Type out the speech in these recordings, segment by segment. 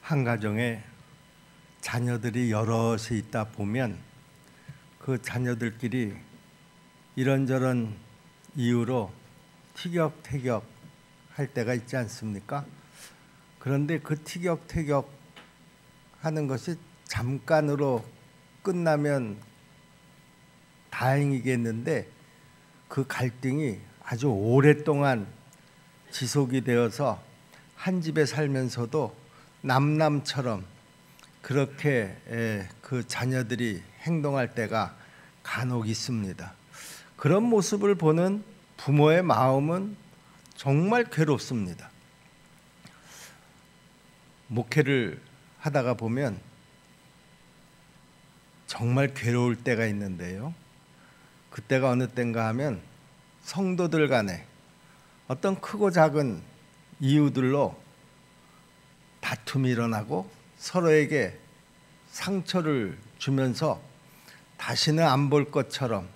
한 가정에 자녀들이 여럿이 있다 보면 그 자녀들끼리 이런저런 이유로 티격태격 할 때가 있지 않습니까? 그런데 그 티격태격 하는 것이 잠깐으로 끝나면 다행이겠는데 그 갈등이 아주 오랫동안 지속이 되어서 한 집에 살면서도 남남처럼 그렇게 그 자녀들이 행동할 때가 간혹 있습니다. 그런 모습을 보는 부모의 마음은 정말 괴롭습니다. 목회를 하다가 보면 정말 괴로울 때가 있는데요. 그때가 어느 때인가 하면 성도들 간에 어떤 크고 작은 이유들로 다툼이 일어나고 서로에게 상처를 주면서 다시는 안 볼 것처럼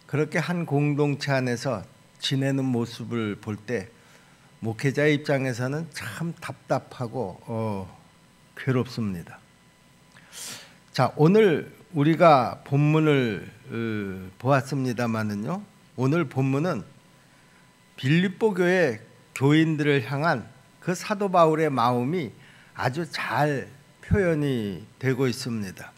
그렇게 한 공동체 안에서 지내는 모습을 볼 때 목회자의 입장에서는 참 답답하고 괴롭습니다. 자, 오늘 우리가 본문을 보았습니다마는요. 오늘 본문은 빌립보 교회 교인들을 향한 그 사도 바울의 마음이 아주 잘 표현이 되고 있습니다.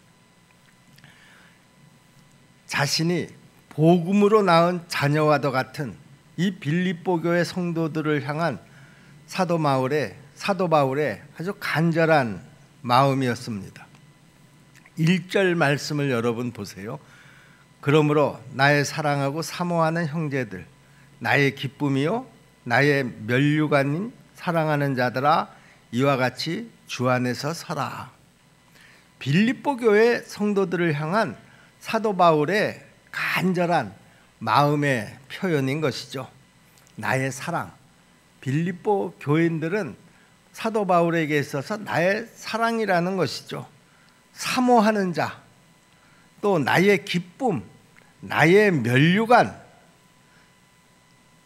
자신이 복음으로 낳은 자녀와도 같은 이 빌립보 교회 성도들을 향한 사도 바울의 아주 간절한 마음이었습니다. 1절 말씀을 여러분 보세요. 그러므로 나의 사랑하고 사모하는 형제들, 나의 기쁨이요 나의 면류관인 사랑하는 자들아, 이와 같이 주 안에서 서라. 빌립보 교회 성도들을 향한 사도 바울의 간절한 마음의 표현인 것이죠. 나의 사랑. 빌립보 교인들은 사도 바울에게 있어서 나의 사랑이라는 것이죠. 사모하는 자, 또 나의 기쁨, 나의 면류관.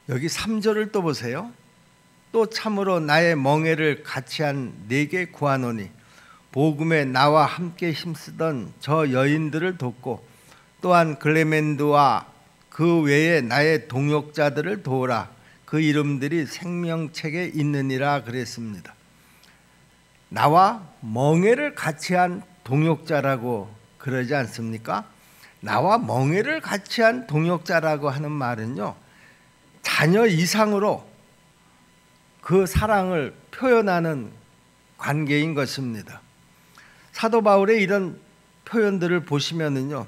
여기 3절을 또 보세요. 또 참으로 나의 멍에를 같이한 네게 구하노니 복음에 나와 함께 힘쓰던 저 여인들을 돕고 또한 글레멘드와 그 외에 나의 동역자들을 도우라. 그 이름들이 생명책에 있느니라 그랬습니다. 나와 멍에를 같이한 동역자라고 그러지 않습니까? 나와 멍에를 같이한 동역자라고 하는 말은요, 자녀 이상으로 그 사랑을 표현하는 관계인 것입니다. 사도 바울의 이런 표현들을 보시면은요,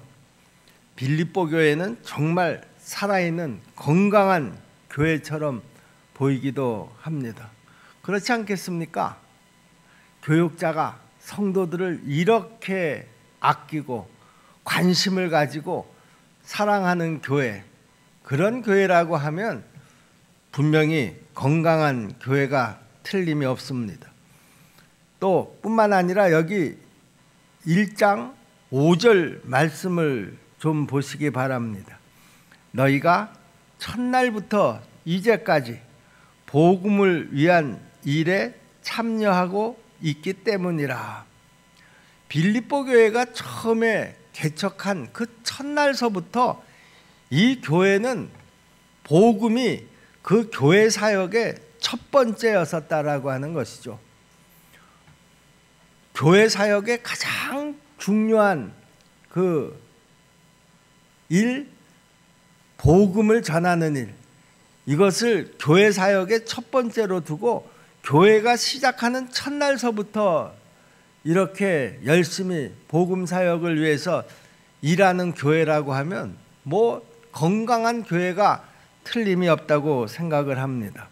빌립보 교회는 정말 살아있는 건강한 교회처럼 보이기도 합니다. 그렇지 않겠습니까? 교육자가 성도들을 이렇게 아끼고 관심을 가지고 사랑하는 교회, 그런 교회라고 하면 분명히 건강한 교회가 틀림이 없습니다. 또 뿐만 아니라 여기 1장 5절 말씀을 좀 보시기 바랍니다. 너희가 첫날부터 이제까지 복음을 위한 일에 참여하고 있기 때문이라. 빌립보 교회가 처음에 개척한 그 첫날서부터 이 교회는 복음이 그 교회 사역의 첫 번째였었다라고 하는 것이죠. 교회 사역의 가장 중요한 그 일, 복음을 전하는 일, 이것을 교회 사역의 첫 번째로 두고 교회가 시작하는 첫날서부터 이렇게 열심히 복음 사역을 위해서 일하는 교회라고 하면 뭐 건강한 교회가 틀림이 없다고 생각을 합니다.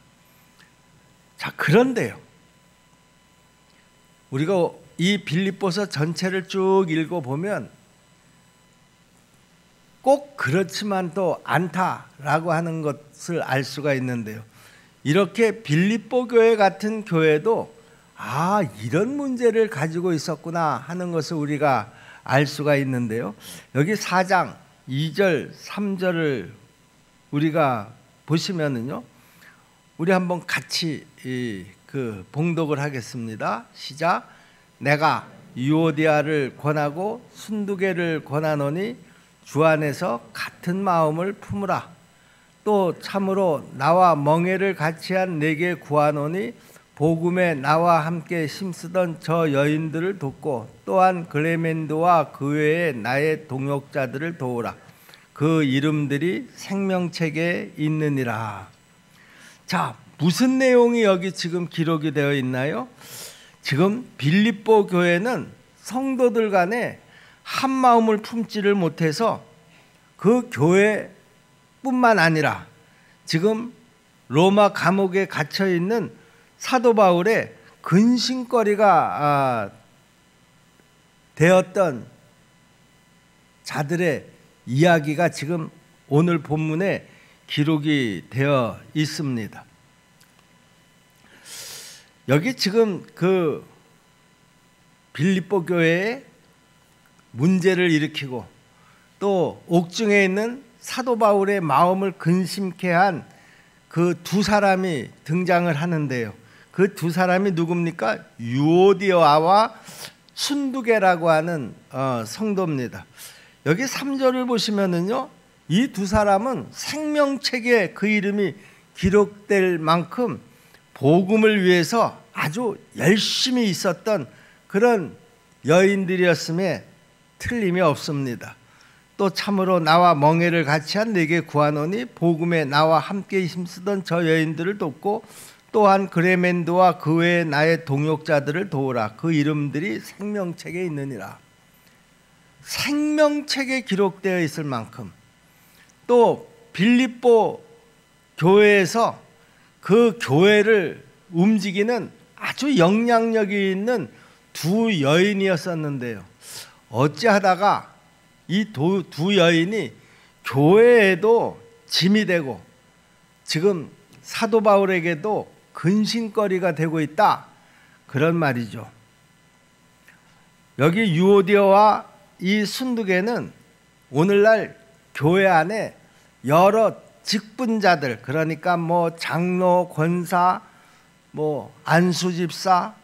자, 그런데요, 우리가 이 빌립보서 전체를 쭉 읽어보면 꼭 그렇지만도 않다라고 하는 것을 알 수가 있는데요. 이렇게 빌립보 교회 같은 교회도 이런 문제를 가지고 있었구나 하는 것을 우리가 알 수가 있는데요. 여기 4장 2절 3절을 우리가 보시면은요, 우리 한번 같이 그 봉독을 하겠습니다. 시작. 내가 유오디아를 권하고 순두개를 권하노니 주 안에서 같은 마음을 품으라. 또 참으로 나와 멍에를 같이한 내게 구하노니 복음에 나와 함께 힘쓰던 저 여인들을 돕고 또한 글레멘도와 그 외에 나의 동역자들을 도우라. 그 이름들이 생명책에 있느니라. 자, 무슨 내용이 여기 지금 기록이 되어 있나요? 지금 빌립보 교회는 성도들 간에 한 마음을 품지를 못해서 그 교회뿐만 아니라 지금 로마 감옥에 갇혀 있는 사도 바울의 근심거리가 되었던 자들의 이야기가 지금 오늘 본문에 기록이 되어 있습니다. 여기 지금 그 빌립보 교회에 문제를 일으키고 또 옥중에 있는 사도 바울의 마음을 근심케 한 그 두 사람이 등장을 하는데요. 그 두 사람이 누굽니까? 유오디아와 순두개라고 하는 성도입니다. 여기 3절을 보시면은요, 이 두 사람은 생명책에 그 이름이 기록될 만큼 복음을 위해서 아주 열심히 있었던 그런 여인들이었음에 틀림이 없습니다. 또 참으로 나와 멍에를 같이한 내게 구하노니 복음에 나와 함께 힘쓰던 저 여인들을 돕고 또한 그레멘도와 그 외에 나의 동역자들을 도우라. 그 이름들이 생명책에 있느니라. 생명책에 기록되어 있을 만큼 또 빌립보 교회에서 그 교회를 움직이는 아주 영향력이 있는 두 여인이었었는데요. 어찌하다가 이 두 여인이 교회에도 짐이 되고 지금 사도 바울에게도 근심거리가 되고 있다, 그런 말이죠. 여기 유오디아와 이 순두개는 오늘날 교회 안에 여러 직분자들, 그러니까 뭐 장로, 권사, 뭐 안수집사,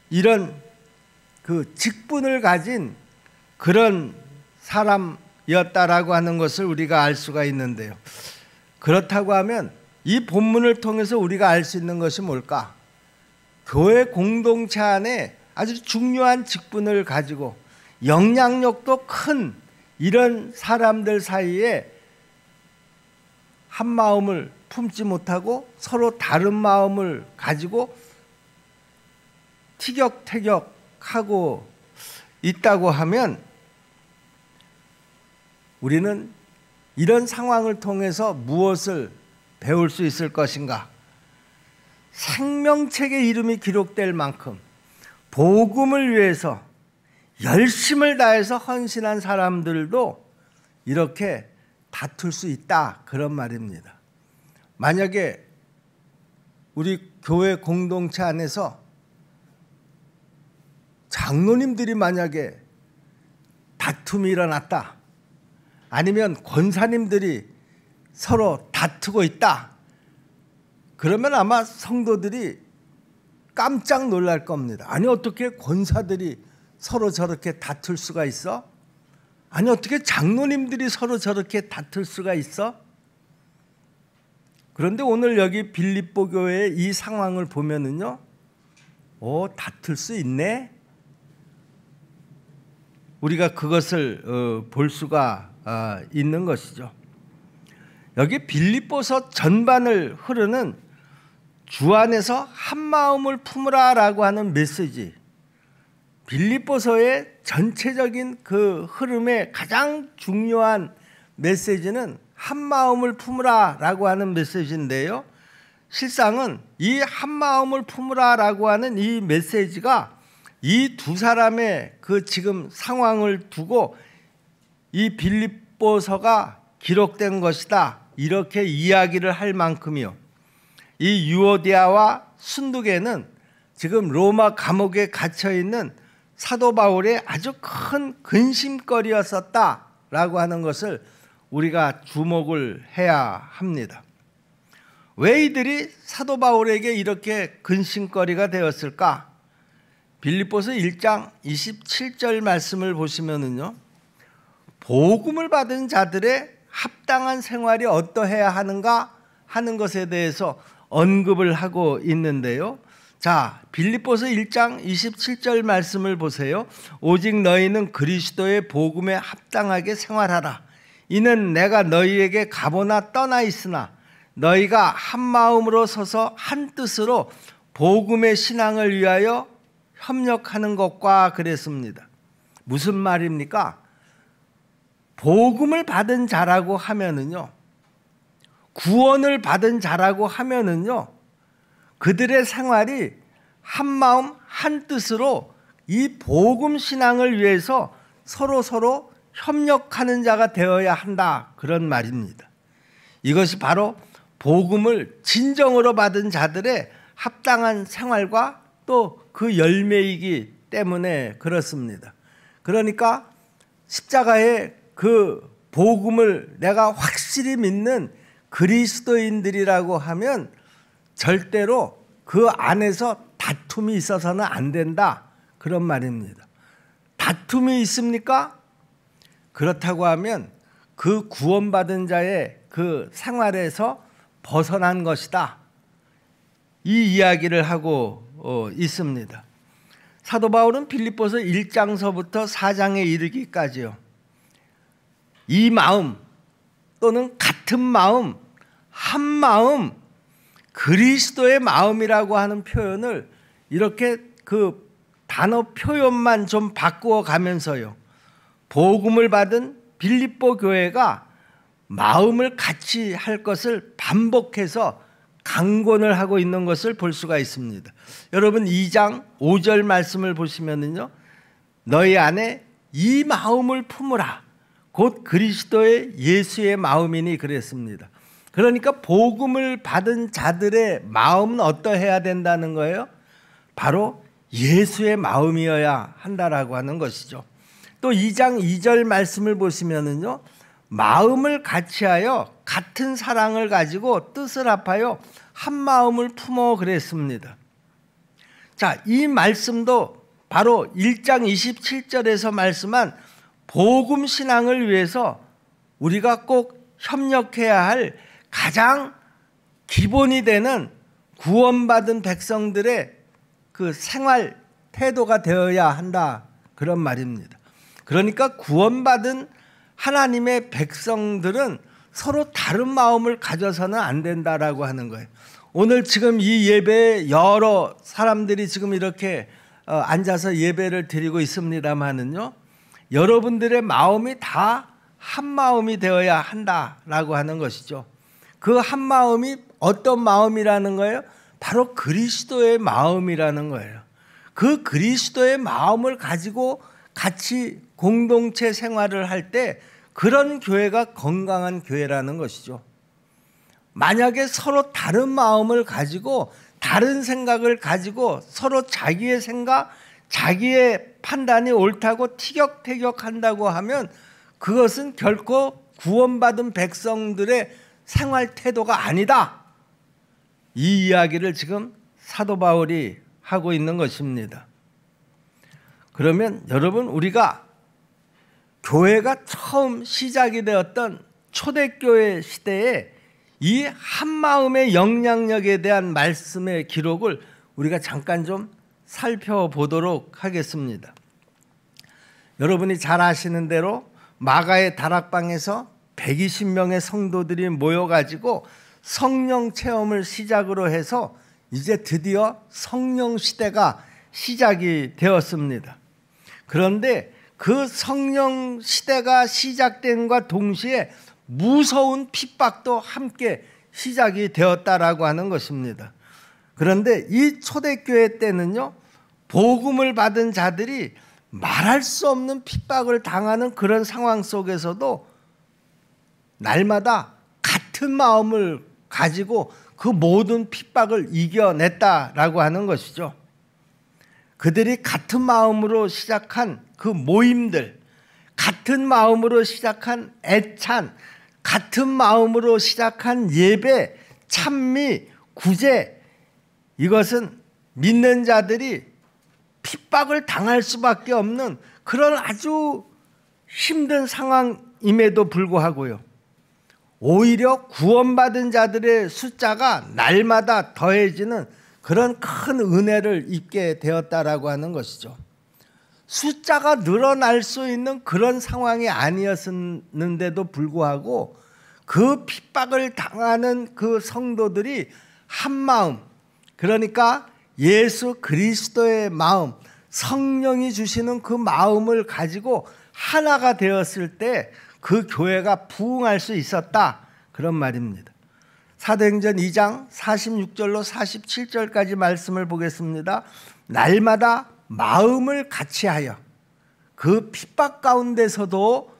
이런 그 직분을 가진 그런 사람이었다라고 하는 것을 우리가 알 수가 있는데요. 그렇다고 하면 이 본문을 통해서 우리가 알 수 있는 것이 뭘까? 교회 공동체 안에 아주 중요한 직분을 가지고 영향력도 큰 이런 사람들 사이에 한 마음을 품지 못하고 서로 다른 마음을 가지고 티격태격하고 있다고 하면 우리는 이런 상황을 통해서 무엇을 배울 수 있을 것인가? 생명책의 이름이 기록될 만큼 복음을 위해서 열심을 다해서 헌신한 사람들도 이렇게 다툴 수 있다, 그런 말입니다. 만약에 우리 교회 공동체 안에서 장로님들이 만약에 다툼이 일어났다, 아니면 권사님들이 서로 다투고 있다, 그러면 아마 성도들이 깜짝 놀랄 겁니다. 아니, 어떻게 권사들이 서로 저렇게 다툴 수가 있어? 아니, 어떻게 장로님들이 서로 저렇게 다툴 수가 있어? 그런데 오늘 여기 빌립보 교회의 이 상황을 보면은요, 다툴 수 있네? 우리가 그것을 볼 수가 있는 것이죠. 여기 빌립보서 전반을 흐르는 주 안에서 한 마음을 품으라라고 하는 메시지, 빌립보서의 전체적인 그 흐름의 가장 중요한 메시지는 한 마음을 품으라라고 하는 메시지인데요. 실상은 이 한 마음을 품으라라고 하는 이 메시지가 이 두 사람의 그 지금 상황을 두고 이 빌립보서가 기록된 것이다, 이렇게 이야기를 할 만큼이요. 이 유오디아와 순두개는 지금 로마 감옥에 갇혀 있는 사도 바울의 아주 큰 근심거리였었다라고 하는 것을 우리가 주목을 해야 합니다. 왜 이들이 사도 바울에게 이렇게 근심거리가 되었을까? 빌립보서 1장 27절 말씀을 보시면은요, 복음을 받은 자들의 합당한 생활이 어떠해야 하는가 하는 것에 대해서 언급을 하고 있는데요. 자, 빌립보서 1장 27절 말씀을 보세요. 오직 너희는 그리스도의 복음에 합당하게 생활하라. 이는 내가 너희에게 가보나 떠나 있으나 너희가 한 마음으로 서서 한 뜻으로 복음의 신앙을 위하여 협력하는 것과 그랬습니다. 무슨 말입니까? 복음을 받은 자라고 하면은요, 구원을 받은 자라고 하면은요, 그들의 생활이 한 마음 한 뜻으로 이 복음 신앙을 위해서 서로 협력하는 자가 되어야 한다, 그런 말입니다. 이것이 바로 복음을 진정으로 받은 자들의 합당한 생활과 또 그 열매이기 때문에 그렇습니다. 그러니까 십자가의 그 복음을 내가 확실히 믿는 그리스도인들이라고 하면 절대로 그 안에서 다툼이 있어서는 안 된다, 그런 말입니다. 다툼이 있습니까? 그렇다고 하면 그 구원받은 자의 그 생활에서 벗어난 것이다, 이 이야기를 하고 있습니다. 사도 바울은 빌립보서 1장서부터 4장에 이르기까지요, 이 마음 또는 같은 마음, 한 마음, 그리스도의 마음이라고 하는 표현을 이렇게 그 단어 표현만 좀 바꾸어 가면서요, 복음을 받은 빌립보 교회가 마음을 같이 할 것을 반복해서 강권을 하고 있는 것을 볼 수가 있습니다. 여러분 2장 5절 말씀을 보시면은요, 너희 안에 이 마음을 품으라. 곧 그리스도의 예수의 마음이니 그랬습니다. 그러니까 복음을 받은 자들의 마음은 어떠해야 된다는 거예요? 바로 예수의 마음이어야 한다라고 하는 것이죠. 또 2장 2절 말씀을 보시면은요, 마음을 같이하여 같은 사랑을 가지고 뜻을 합하여 한 마음을 품어 그랬습니다. 자, 이 말씀도 바로 1장 27절에서 말씀한 복음 신앙을 위해서 우리가 꼭 협력해야 할 가장 기본이 되는 구원받은 백성들의 그 생활 태도가 되어야 한다, 그런 말입니다. 그러니까 구원받은 하나님의 백성들은 서로 다른 마음을 가져서는 안 된다라고 하는 거예요. 오늘 지금 이 예배에 여러 사람들이 지금 이렇게 앉아서 예배를 드리고 있습니다만은요, 여러분들의 마음이 다 한 마음이 되어야 한다라고 하는 것이죠. 그 한 마음이 어떤 마음이라는 거예요? 바로 그리스도의 마음이라는 거예요. 그 그리스도의 마음을 가지고 같이 공동체 생활을 할 때 그런 교회가 건강한 교회라는 것이죠. 만약에 서로 다른 마음을 가지고 다른 생각을 가지고 서로 자기의 생각, 자기의 판단이 옳다고 티격태격한다고 하면 그것은 결코 구원받은 백성들의 생활 태도가 아니다, 이 이야기를 지금 사도 바울이 하고 있는 것입니다. 그러면 여러분, 우리가 교회가 처음 시작이 되었던 초대교회 시대에 이 한마음의 영향력에 대한 말씀의 기록을 우리가 잠깐 좀 살펴보도록 하겠습니다. 여러분이 잘 아시는 대로 마가의 다락방에서 120명의 성도들이 모여가지고 성령 체험을 시작으로 해서 이제 드디어 성령 시대가 시작이 되었습니다. 그런데 그 성령 시대가 시작된과 동시에 무서운 핍박도 함께 시작이 되었다라고 하는 것입니다. 그런데 이 초대교회 때는요, 복음을 받은 자들이 말할 수 없는 핍박을 당하는 그런 상황 속에서도 날마다 같은 마음을 가지고 그 모든 핍박을 이겨냈다라고 하는 것이죠. 그들이 같은 마음으로 시작한 그 모임들, 같은 마음으로 시작한 애찬, 같은 마음으로 시작한 예배, 찬미, 구제, 이것은 믿는 자들이 핍박을 당할 수밖에 없는 그런 아주 힘든 상황임에도 불구하고요, 오히려 구원받은 자들의 숫자가 날마다 더해지는 그런 큰 은혜를 입게 되었다라고 하는 것이죠. 숫자가 늘어날 수 있는 그런 상황이 아니었는데도 불구하고 그 핍박을 당하는 그 성도들이 한 마음, 그러니까 예수 그리스도의 마음, 성령이 주시는 그 마음을 가지고 하나가 되었을 때 그 교회가 부흥할 수 있었다, 그런 말입니다. 사도행전 2장 46절로 47절까지 말씀을 보겠습니다. 날마다 마음을 같이하여, 그 핍박 가운데서도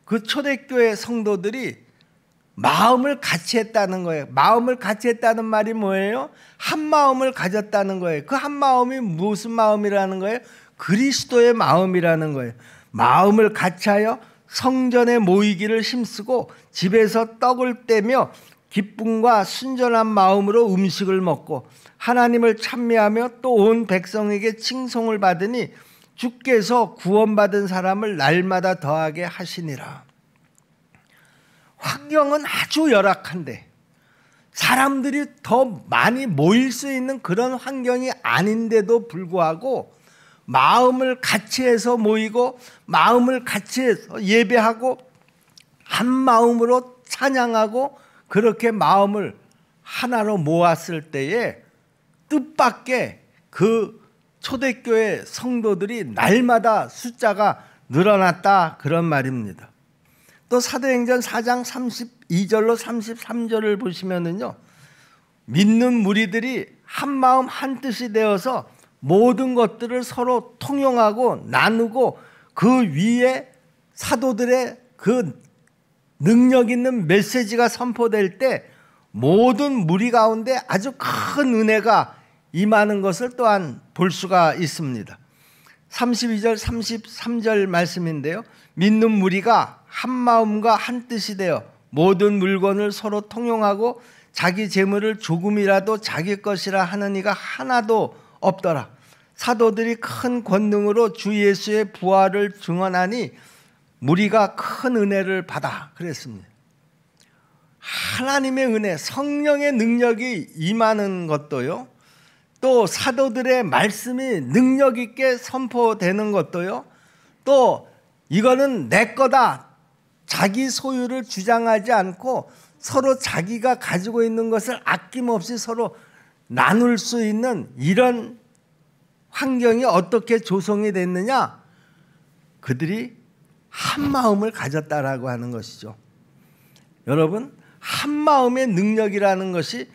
그 초대교회 성도들이 마음을 같이 했다는 거예요. 마음을 같이 했다는 말이 뭐예요? 한 마음을 가졌다는 거예요. 그 한 마음이 무슨 마음이라는 거예요? 그리스도의 마음이라는 거예요. 마음을 같이하여 성전에 모이기를 힘쓰고 집에서 떡을 떼며 기쁨과 순전한 마음으로 음식을 먹고 하나님을 찬미하며 또 온 백성에게 칭송을 받으니 주께서 구원받은 사람을 날마다 더하게 하시니라. 환경은 아주 열악한데, 사람들이 더 많이 모일 수 있는 그런 환경이 아닌데도 불구하고 마음을 같이 해서 모이고 마음을 같이 해서 예배하고 한 마음으로 찬양하고 그렇게 마음을 하나로 모았을 때에 뜻밖의 그 초대교회 성도들이 날마다 숫자가 늘어났다, 그런 말입니다. 또 사도행전 4장 32절로 33절을 보시면은요, 믿는 무리들이 한 마음 한 뜻이 되어서 모든 것들을 서로 통용하고 나누고 그 위에 사도들의 그 능력 있는 메시지가 선포될 때 모든 무리 가운데 아주 큰 은혜가 임하는 것을 또한 볼 수가 있습니다. 32절 33절 말씀인데요, 믿는 무리가 한 마음과 한 뜻이 되어 모든 물건을 서로 통용하고 자기 재물을 조금이라도 자기 것이라 하는 이가 하나도 없더라. 사도들이 큰 권능으로 주 예수의 부활을 증언하니 무리가 큰 은혜를 받아, 그랬습니다. 하나님의 은혜, 성령의 능력이 임하는 것도요, 또 사도들의 말씀이 능력 있게 선포되는 것도요, 또 이거는 내 거다, 자기 소유를 주장하지 않고 서로 자기가 가지고 있는 것을 아낌없이 서로 나눌 수 있는 이런 환경이 어떻게 조성이 됐느냐? 그들이 한 마음을 가졌다라고 하는 것이죠. 여러분, 한 마음의 능력이라는 것이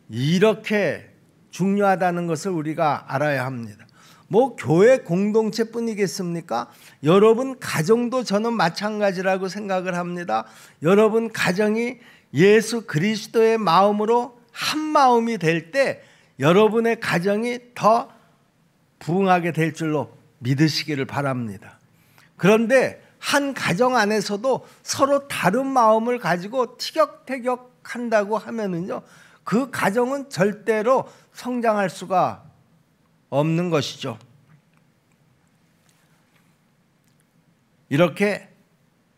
이렇게 중요하다는 것을 우리가 알아야 합니다. 뭐 교회 공동체뿐이겠습니까? 여러분 가정도 저는 마찬가지라고 생각을 합니다. 여러분 가정이 예수 그리스도의 마음으로 한 마음이 될 때 여러분의 가정이 더 부흥하게 될 줄로 믿으시기를 바랍니다. 그런데 한 가정 안에서도 서로 다른 마음을 가지고 티격태격한다고 하면은요, 그 가정은 절대로 성장할 수가 없는 것이죠. 이렇게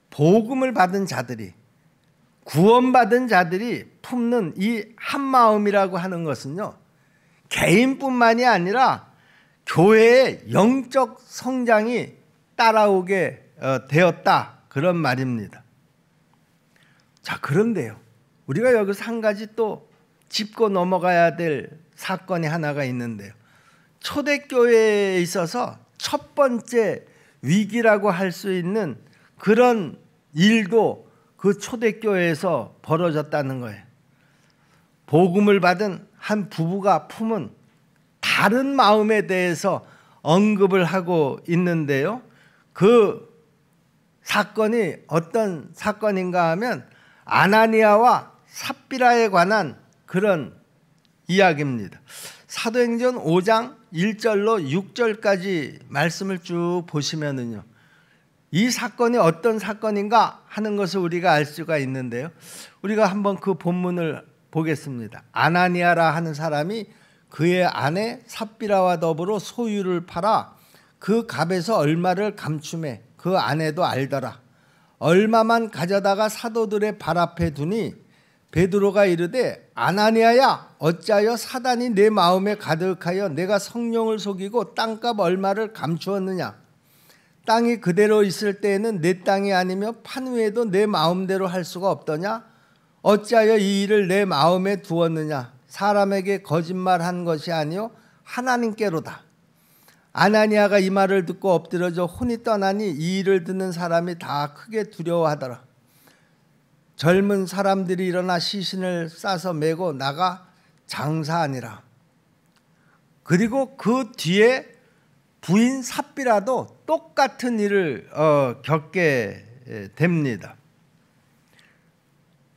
복음을 받은 자들이, 구원받은 자들이 품는 이 한 마음이라고 하는 것은요, 개인뿐만이 아니라 교회의 영적 성장이 따라오게 되었다, 그런 말입니다. 자, 그런데요, 우리가 여기서 한 가지 또 짚고 넘어가야 될 사건이 하나가 있는데요, 초대교회에 있어서 첫 번째 위기라고 할 수 있는 그런 일도 그 초대교회에서 벌어졌다는 거예요. 복음을 받은 한 부부가 품은 다른 마음에 대해서 언급을 하고 있는데요, 그 사건이 어떤 사건인가 하면 아나니아와 삽비라에 관한 그런 이야기입니다. 사도행전 5장 1절로 6절까지 말씀을 쭉 보시면은요, 이 사건이 어떤 사건인가 하는 것을 우리가 알 수가 있는데요, 우리가 한번 그 본문을 보겠습니다. 아나니아라 하는 사람이 그의 아내 삽비라와 더불어 소유를 팔아 그 값에서 얼마를 감춤해 그 아내도 알더라. 얼마만 가져다가 사도들의 발 앞에 두니 베드로가 이르되 아나니아야 어찌하여 사단이 내 마음에 가득하여 내가 성령을 속이고 땅값 얼마를 감추었느냐. 땅이 그대로 있을 때에는 내 땅이 아니며 판 후에도 내 마음대로 할 수가 없더냐. 어찌하여 이 일을 내 마음에 두었느냐. 사람에게 거짓말한 것이 아니요 하나님께로다. 아나니아가 이 말을 듣고 엎드려져 혼이 떠나니 이 일을 듣는 사람이 다 크게 두려워하더라. 젊은 사람들이 일어나 시신을 싸서 메고 나가 장사하니라. 그리고 그 뒤에 부인 삽비라도 똑같은 일을 겪게 됩니다.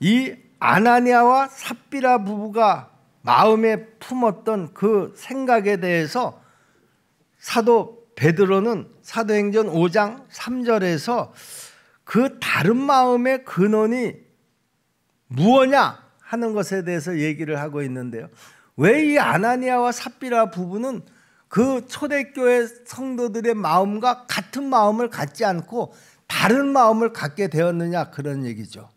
이 아나니아와 삽비라 부부가 마음에 품었던 그 생각에 대해서 사도 베드로는 사도행전 5장 3절에서 그 다른 마음의 근원이 무엇냐 하는 것에 대해서 얘기를 하고 있는데요. 왜 이 아나니아와 삽비라 부부는 그 초대교회 성도들의 마음과 같은 마음을 갖지 않고 다른 마음을 갖게 되었느냐, 그런 얘기죠.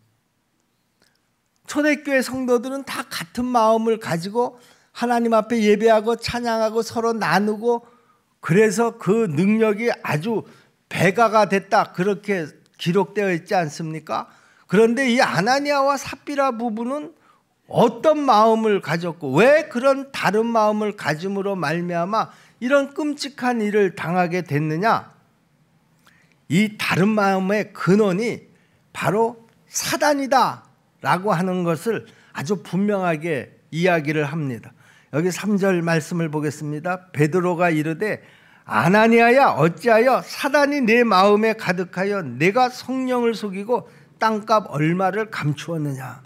초대교회 성도들은 다 같은 마음을 가지고 하나님 앞에 예배하고 찬양하고 서로 나누고, 그래서 그 능력이 아주 배가가 됐다, 그렇게 기록되어 있지 않습니까? 그런데 이 아나니아와 삽비라 부부는 어떤 마음을 가졌고 왜 그런 다른 마음을 가짐으로 말미암아 이런 끔찍한 일을 당하게 됐느냐? 이 다른 마음의 근원이 바로 사단이다 라고 하는 것을 아주 분명하게 이야기를 합니다. 여기 3절 말씀을 보겠습니다. 베드로가 이르되 아나니아야 어찌하여 사단이 내 마음에 가득하여 내가 성령을 속이고 땅값 얼마를 감추었느냐.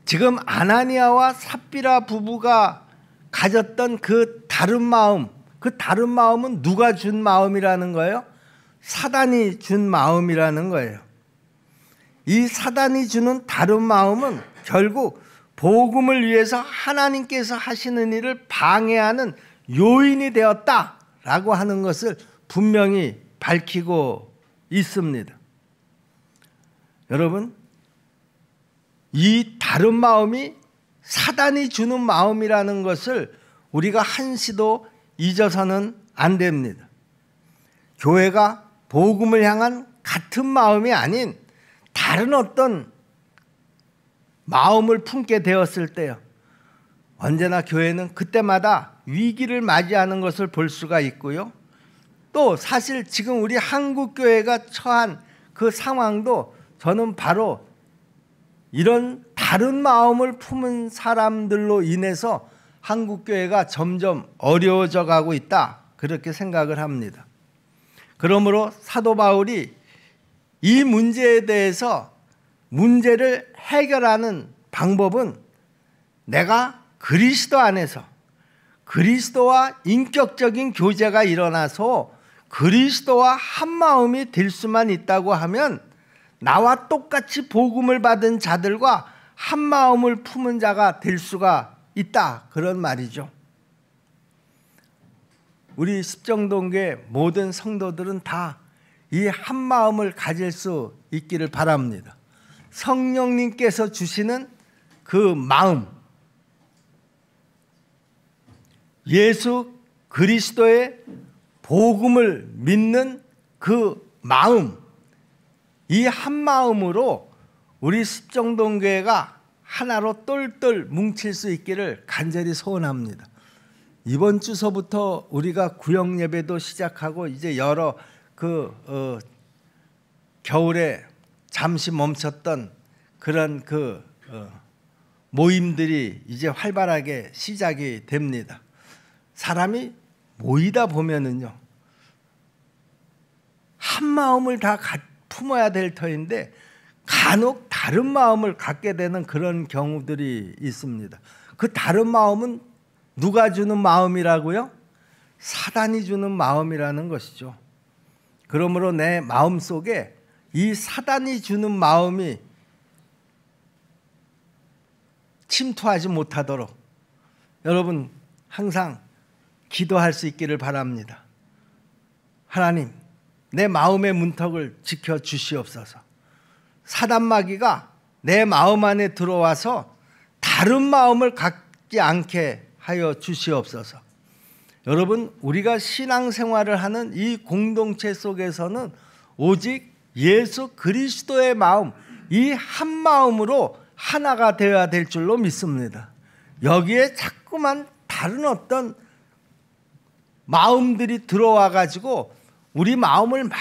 지금 아나니아와 삽비라 부부가 가졌던 그 다른 마음, 그 다른 마음은 누가 준 마음이라는 거예요? 사단이 준 마음이라는 거예요. 이 사단이 주는 다른 마음은 결국 복음을 위해서 하나님께서 하시는 일을 방해하는 요인이 되었다라고 하는 것을 분명히 밝히고 있습니다. 여러분, 이 다른 마음이 사단이 주는 마음이라는 것을 우리가 한시도 잊어서는 안 됩니다. 교회가 복음을 향한 같은 마음이 아닌 다른 어떤 마음을 품게 되었을 때요, 언제나 교회는 그때마다 위기를 맞이하는 것을 볼 수가 있고요. 또 사실 지금 우리 한국교회가 처한 그 상황도 저는 바로 이런 다른 마음을 품은 사람들로 인해서 한국교회가 점점 어려워져 가고 있다, 그렇게 생각을 합니다. 그러므로 사도 바울이 이 문제에 대해서 문제를 해결하는 방법은 내가 그리스도 안에서 그리스도와 인격적인 교제가 일어나서 그리스도와 한 마음이 될 수만 있다고 하면 나와 똑같이 복음을 받은 자들과 한 마음을 품은 자가 될 수가 있다, 그런 말이죠. 우리 십정동교회 모든 성도들은 다 이 한 마음을 가질 수 있기를 바랍니다. 성령님께서 주시는 그 마음, 예수 그리스도의 복음을 믿는 그 마음, 이 한 마음으로 우리 십정동교회가 하나로 똘똘 뭉칠 수 있기를 간절히 소원합니다. 이번 주서부터 우리가 구역 예배도 시작하고 이제 여러 겨울에 잠시 멈췄던 그런 모임들이 이제 활발하게 시작이 됩니다. 사람이 모이다 보면은요, 한 마음을 다 품어야 될 터인데 간혹 다른 마음을 갖게 되는 그런 경우들이 있습니다. 그 다른 마음은 누가 주는 마음이라고요? 사단이 주는 마음이라는 것이죠. 그러므로 내 마음 속에 이 사단이 주는 마음이 침투하지 못하도록 여러분 항상 기도할 수 있기를 바랍니다. 하나님, 내 마음의 문턱을 지켜 주시옵소서. 사단마귀가 내 마음 안에 들어와서 다른 마음을 갖지 않게 하여 주시옵소서. 여러분, 우리가 신앙생활을 하는 이 공동체 속에서는 오직 예수 그리스도의 마음, 이 한 마음으로 하나가 되어야 될 줄로 믿습니다. 여기에 자꾸만 다른 어떤 마음들이 들어와 가지고 우리 마음을 막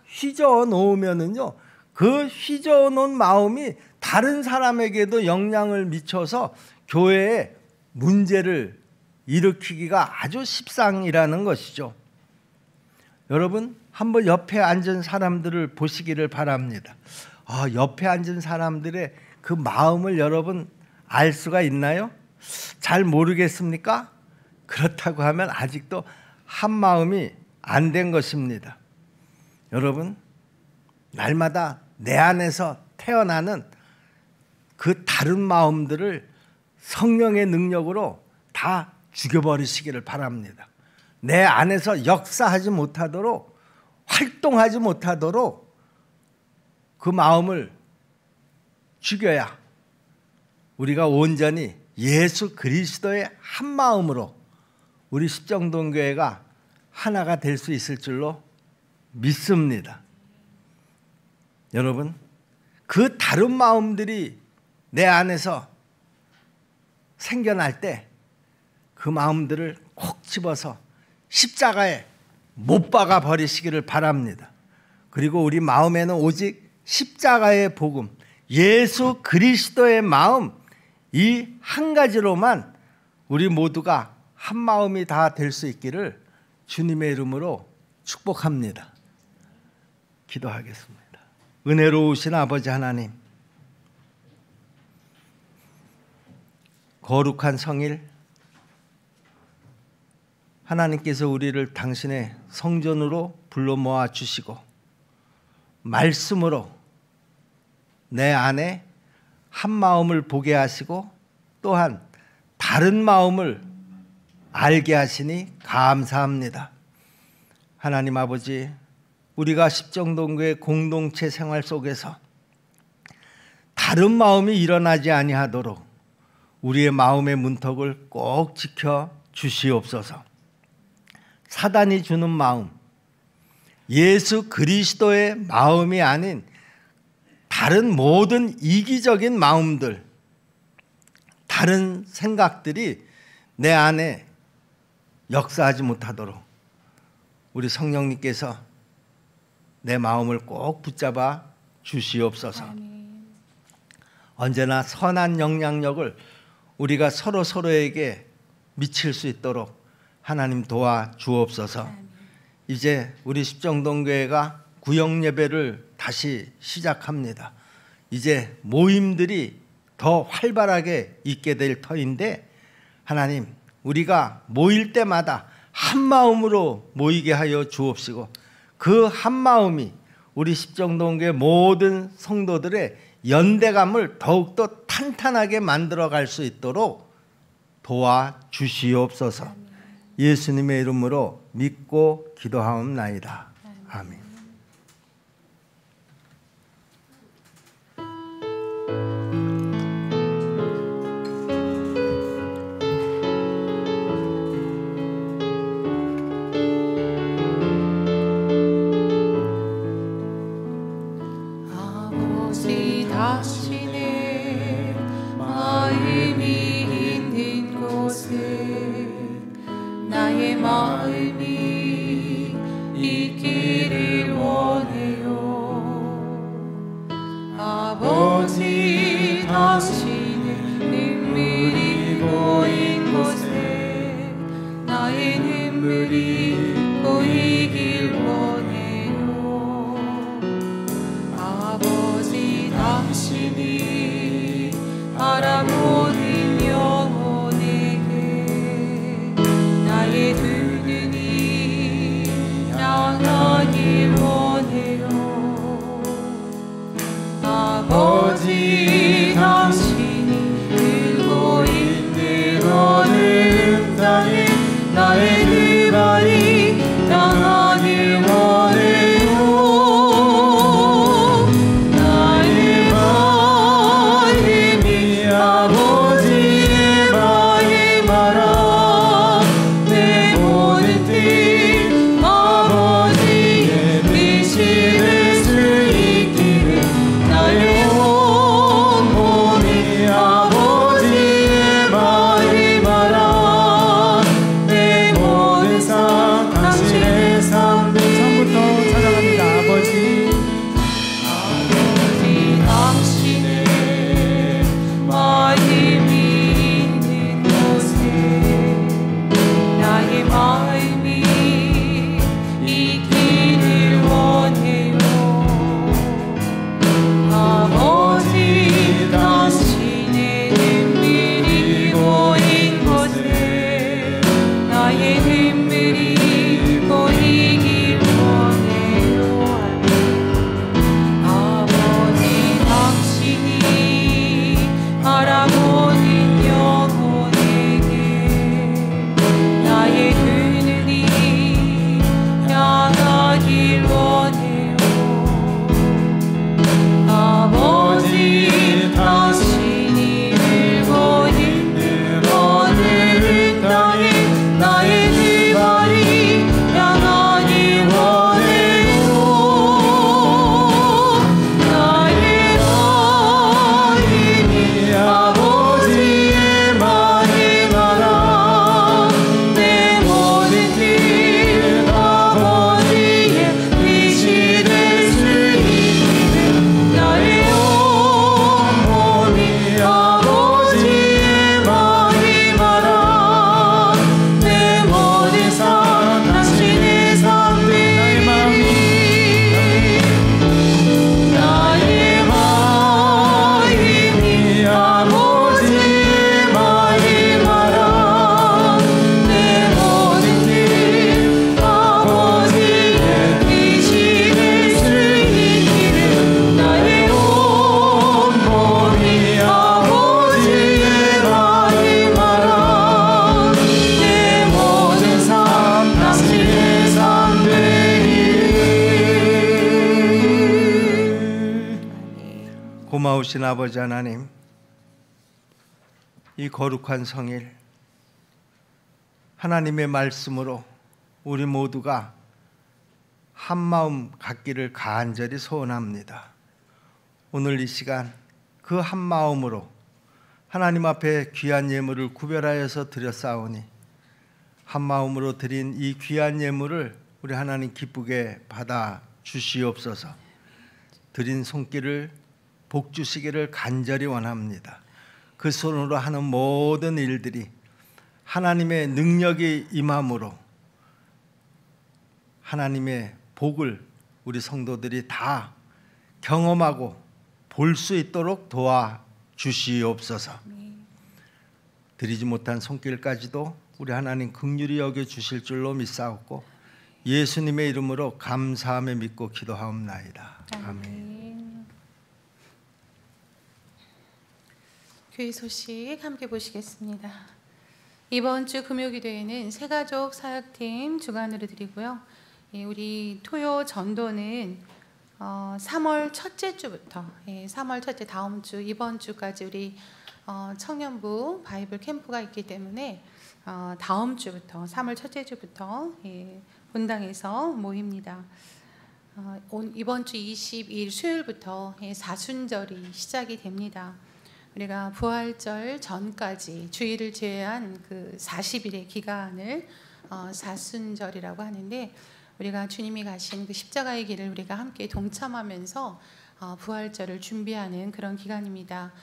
휘저어 놓으면은요, 그 휘저어 놓은 마음이 다른 사람에게도 영향을 미쳐서 교회에 문제를 일으키기가 아주 십상이라는 것이죠. 여러분, 한번 옆에 앉은 사람들을 보시기를 바랍니다. 옆에 앉은 사람들의 그 마음을 여러분 알 수가 있나요? 잘 모르겠습니까? 그렇다고 하면 아직도 한 마음이 안 된 것입니다. 여러분, 날마다 내 안에서 태어나는 그 다른 마음들을 성령의 능력으로 다 죽여버리시기를 바랍니다. 내 안에서 역사하지 못하도록, 활동하지 못하도록 그 마음을 죽여야 우리가 온전히 예수 그리스도의 한 마음으로 우리 십정동교회가 하나가 될 수 있을 줄로 믿습니다. 여러분, 그 다른 마음들이 내 안에서 생겨날 때 그 마음들을 콕 집어서 십자가에 못 박아 버리시기를 바랍니다. 그리고 우리 마음에는 오직 십자가의 복음, 예수 그리스도의 마음, 이 한 가지로만 우리 모두가 한 마음이 다 될 수 있기를 주님의 이름으로 축복합니다. 기도하겠습니다. 은혜로우신 아버지 하나님, 거룩한 성일, 하나님께서 우리를 당신의 성전으로 불러 모아 주시고 말씀으로 내 안에 한 마음을 보게 하시고 또한 다른 마음을 알게 하시니 감사합니다. 하나님 아버지, 우리가 십정동교회 공동체 생활 속에서 다른 마음이 일어나지 아니하도록 우리의 마음의 문턱을 꼭 지켜 주시옵소서. 사단이 주는 마음, 예수 그리스도의 마음이 아닌 다른 모든 이기적인 마음들, 다른 생각들이 내 안에 역사하지 못하도록 우리 성령님께서 내 마음을 꼭 붙잡아 주시옵소서. 언제나 선한 영향력을 우리가 서로에게 미칠 수 있도록 하나님 도와 주옵소서. 이제 우리 십정동교회가 구역 예배를 다시 시작합니다. 이제 모임들이 더 활발하게 있게 될 터인데, 하나님, 우리가 모일 때마다 한 마음으로 모이게 하여 주옵시고 그 한 마음이 우리 십정동교회 모든 성도들의 연대감을 더욱더 탄탄하게 만들어갈 수 있도록 도와 주시옵소서. 예수님의 이름으로 믿고 기도하옵나이다. 아멘. 아버지, 당신의 마음이 있는 곳에 나의 마음이 있기를 놀라우신 아버지 하나님, 이 거룩한 성일 하나님의 말씀으로 우리 모두가 한마음 갖기를 간절히 소원합니다. 오늘 이 시간 그 한마음으로 하나님 앞에 귀한 예물을 구별하여서 드렸사오니 한마음으로 드린 이 귀한 예물을 우리 하나님 기쁘게 받아 주시옵소서. 드린 손길을 복 주시기를 간절히 원합니다. 그 손으로 하는 모든 일들이 하나님의 능력이 임함으로 하나님의 복을 우리 성도들이 다 경험하고 볼 수 있도록 도와 주시옵소서. 드리지 못한 손길까지도 우리 하나님 긍휼히 여겨 주실 줄로 믿사옵고 예수님의 이름으로 감사하며 믿고 기도하옵나이다. 아멘. 교회 소식 함께 보시겠습니다. 이번 주 금요기도에는 새가족 사역팀 주관으로 드리고요. 우리 토요 전도는 3월 첫째 주부터 3월 첫째 다음 주 이번 주까지 우리 청년부 바이블 캠프가 있기 때문에 다음 주부터 3월 첫째 주부터 본당에서 모입니다. 이번 주 22일 수요일부터 사순절이 시작이 됩니다. 우리가 부활절 전까지 주일을 제외한 그 40일의 기간을 사순절이라고 하는데 우리가 주님이 가신 그 십자가의 길을 우리가 함께 동참하면서 부활절을 준비하는 그런 기간입니다.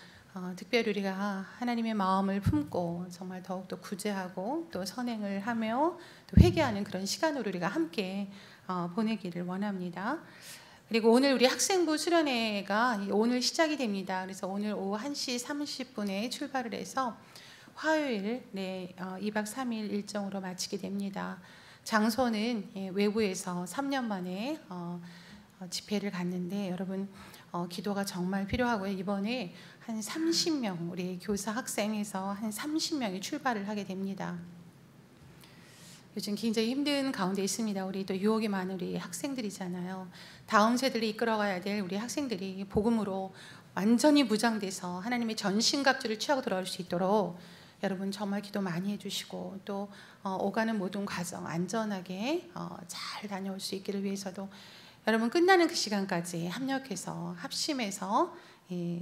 특별히 우리가 하나님의 마음을 품고 정말 더욱더 구제하고 또 선행을 하며 또 회개하는 그런 시간으로 우리가 함께 보내기를 원합니다. 그리고 오늘 우리 학생부 수련회가 오늘 시작이 됩니다. 그래서 오늘 오후 1시 30분에 출발을 해서 화요일 2박 3일 일정으로 마치게 됩니다. 장소는 외부에서 3년 만에 집회를 갔는데 여러분 기도가 정말 필요하고요. 이번에 한 30명 우리 교사 학생에서 한 30명이 출발을 하게 됩니다. 요즘 굉장히 힘든 가운데 있습니다. 우리 또 유혹이 많은 우리 학생들이잖아요. 다음 세대를 이끌어가야 될 우리 학생들이 복음으로 완전히 무장돼서 하나님의 전신갑주를 취하고 돌아올 수 있도록 여러분 정말 기도 많이 해주시고 또 오가는 모든 과정 안전하게 잘 다녀올 수 있기를 위해서도 여러분 끝나는 그 시간까지 합력해서 합심해서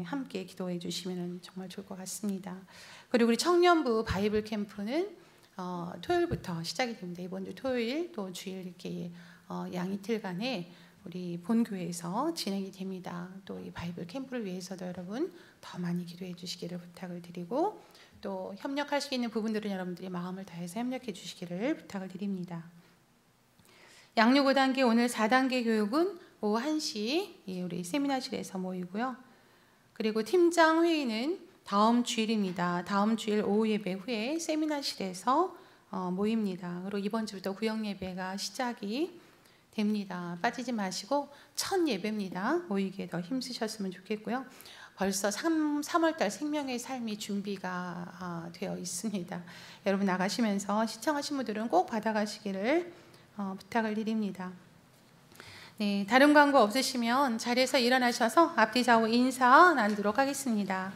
함께 기도해 주시면 정말 좋을 것 같습니다. 그리고 우리 청년부 바이블 캠프는 토요일부터 시작이 됩니다. 이번 주 토요일 또 주일 이렇게 양이틀간에 우리 본교회에서 진행이 됩니다. 또 이 바이블 캠프를 위해서도 여러분 더 많이 기도해 주시기를 부탁을 드리고 또 협력할 수 있는 부분들은 여러분들이 마음을 다해서 협력해 주시기를 부탁을 드립니다. 양육 5단계 오늘 4단계 교육은 오후 1시 우리 세미나실에서 모이고요. 그리고 팀장 회의는 다음 주일입니다. 다음 주일 오후 예배 후에 세미나실에서 모입니다. 그리고 이번 주부터 구역 예배가 시작이 됩니다. 빠지지 마시고 첫 예배입니다. 모이기에 더 힘쓰셨으면 좋겠고요. 벌써 3월달 생명의 삶이 준비가 되어 있습니다. 여러분 나가시면서 시청하신 분들은 꼭 받아가시기를 부탁을 드립니다. 네, 다른 광고 없으시면 자리에서 일어나셔서 앞뒤 좌우 인사 나누도록 하겠습니다.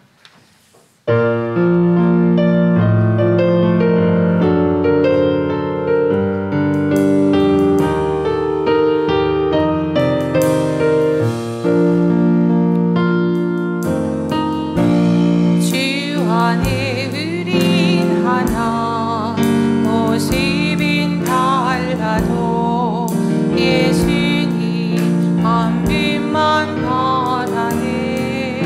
예수님 한 빛만 바라네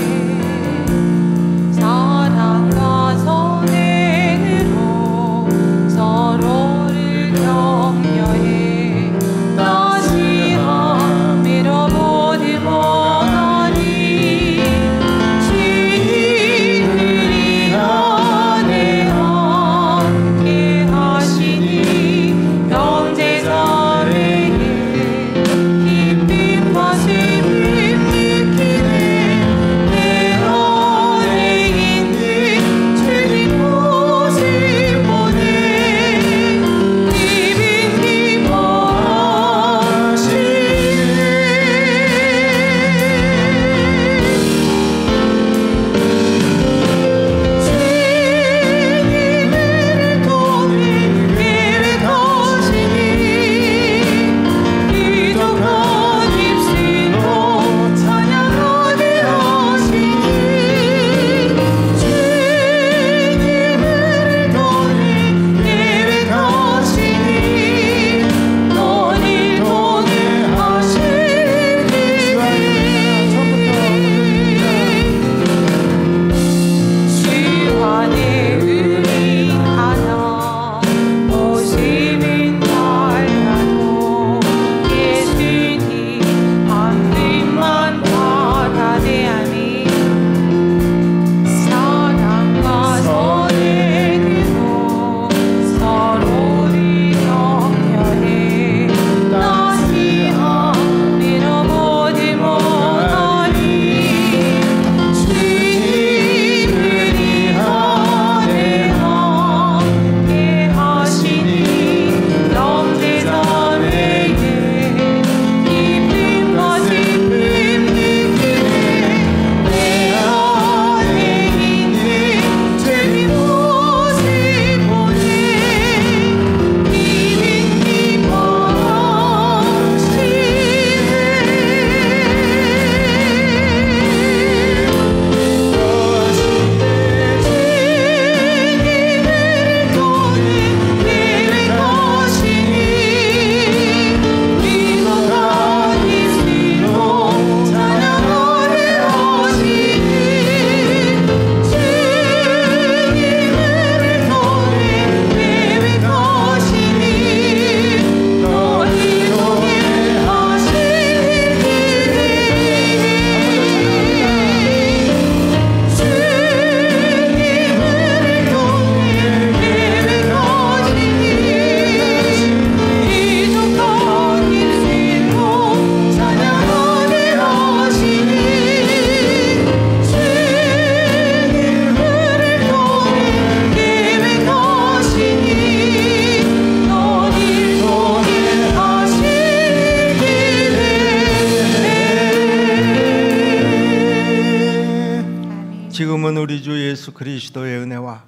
지금은 우리 주 예수 그리스도의 은혜와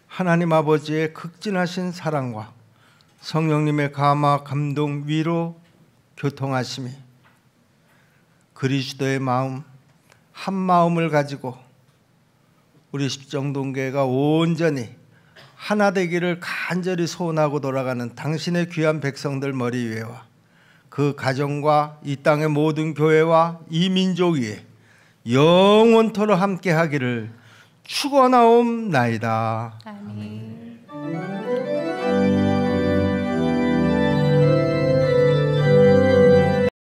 하나님 아버지의 극진하신 사랑과 성령님의 감화, 감동, 위로, 교통하심이 그리스도의 마음, 한 마음을 가지고 우리 십정동교회가 온전히 하나 되기를 간절히 소원하고 돌아가는 당신의 귀한 백성들 머리 위에와 그 가정과 이 땅의 모든 교회와 이 민족 위에 영원토록 함께 하기를 축원하옵나이다. 아멘.